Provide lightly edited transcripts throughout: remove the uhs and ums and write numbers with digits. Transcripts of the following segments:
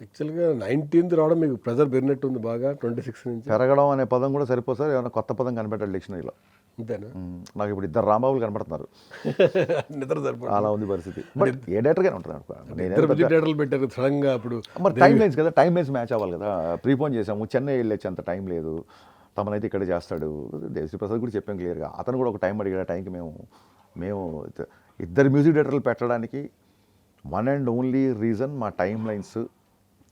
యాక్చువల్గా 19th రావడం మీకు ప్రెజర్ పెరిగినట్టుంది బాగా 26 నుంచి. పెరగడం అనే పదం కూడా సరిపోతుంది, ఏమైనా కొత్త పదం కనిపెట్టాడు డిక్షనరీలో. అంతేనా? నాకు ఇప్పుడు 2 రాంబాబులు కనపడుతున్నారు, నిద్ర సరిపడు. అలా ఉంది పరిస్థితి. బట్ ఏ డైరెక్టర్గానే ఉంటుంది అనుకో. ఇద్దరు బిజీ థియేటర్లు పెట్టారు సడన్గా. అప్పుడు మరి టైం లైన్స్ కదా, టైం లైన్స్ మ్యాచ్ అవ్వాలి కదా. ప్రీపోన్ చేసాము, చెన్నై వెళ్ళొచ్చు, అంత టైం లేదు, తమనైతే ఇక్కడ చేస్తాడు. దేవిశ్రీ ప్రసాద్ కూడా చెప్పాం క్లియర్గా. అతను కూడా ఒక టైం అడిగాడు. ఆ టైంకి మేము ఇద్దరు మ్యూజిక్ డైరెక్టర్లు పెట్టడానికి వన్ అండ్ ఓన్లీ రీజన్ మా టైం లైన్స్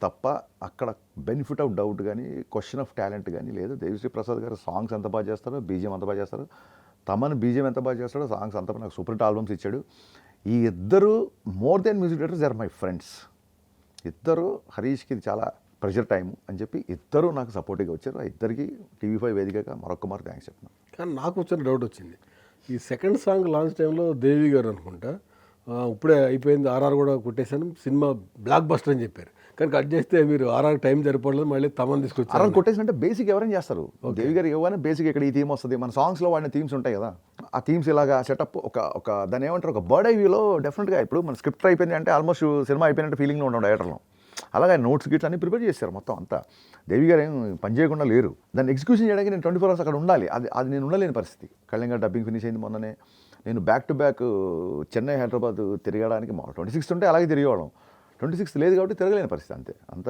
తప్ప, అక్కడ బెనిఫిట్ ఆఫ్ డౌట్ కానీ క్వశ్చన్ ఆఫ్ టాలెంట్ కానీ లేదు. దేవిశ్రీ ప్రసాద్ గారు సాంగ్స్ ఎంత బాగా చేస్తారో, బీజిఎం ఎంత బాగా చేస్తారు, తమన్ బీజిఎం ఎంత బాగా చేస్తాడో, సాంగ్స్ అంత నాకు సూపర్ హిట్ ఆల్బమ్స్ ఇచ్చాడు. ఈ ఇద్దరు more than music directors are my friends. ఇద్దరు హరీష్కి ఇది చాలా ప్రెషర్ టైం అని చెప్పి ఇద్దరు నాకు సపోర్టివ్గా వచ్చారు. ఆ ఇద్దరికి TV5 వేదికగా మరొక థ్యాంక్స్ చెప్తున్నాను. కానీ నాకు వచ్చిన డౌట్ వచ్చింది, ఈ సెకండ్ సాంగ్ లాంచ్ టైంలో దేవి గారు అనుకుంటా ఇప్పుడే అయిపోయింది, ఆర్ఆర్ కూడా కొట్టేశాను, సినిమా బ్లాక్ బస్టర్ అని చెప్పారు. కానీ కట్ చేస్తే మీరు ఆర్ఆర్ టైం సరిపోవట్లేదు, మళ్ళీ తమన్ తీసుకొచ్చారు. ఆర్ఆర్ కొట్టేసినట్టే బేసిక్ ఎవరైనా చేస్తారు. దేవి గారు ఇవ్వగానే బేసిక్ ఇక్కడ ఈ థీమ్ వస్తుంది. మన సాంగ్స్లో వాడిన థీమ్స్ ఉంటాయి కదా, ఆ థీమ్స్ ఇలాగా సెటప్ ఒక దాన్ని ఏమంటారు, ఒక బర్డ్ ఐ వ్యూలో డెఫినెట్గా. ఇప్పుడు మన స్క్రిప్ట్ అయిపోయింది అంటే ఆల్మోస్ట్ సినిమా అయిపోయినట్టు ఫీలింగ్లో ఉంటాం డైరెక్టర్లో. అలాగే నోట్స్ గిట్స్ అన్ని ప్రిపేర్ చేశారు మొత్తం అంతా. దేవి గారు ఏం పని చేయకుండా లేరు. దాన్ని ఎగ్జిక్యూషన్ చేయడానికి నేను 24 hours అక్కడ ఉండాలి. అది నేను ఉండలేని పరిస్థితి. కళ్యాణ్ గారు డబ్బింగ్ ఫినిష్ అయింది మొన్ననే. నేను back to back Chennai Hyderabad తిరగడానికి 26 ఉంటే అలాగే తిరిగేవాళ్ళం. 26 లేదు కాబట్టి తిరగలేని పరిస్థితి అంతే. అంత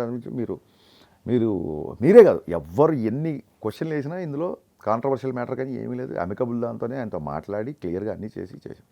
మీరే కాదు, ఎవ్వరు ఎన్ని క్వశ్చన్లు వేసినా ఇందులో కాంట్రవర్షియల్ మ్యాటర్ కానీ ఏమీ లేదు. అమికబుల్ దాంతోనే ఆయనతో మాట్లాడి క్లియర్గా అన్నీ చేసాం.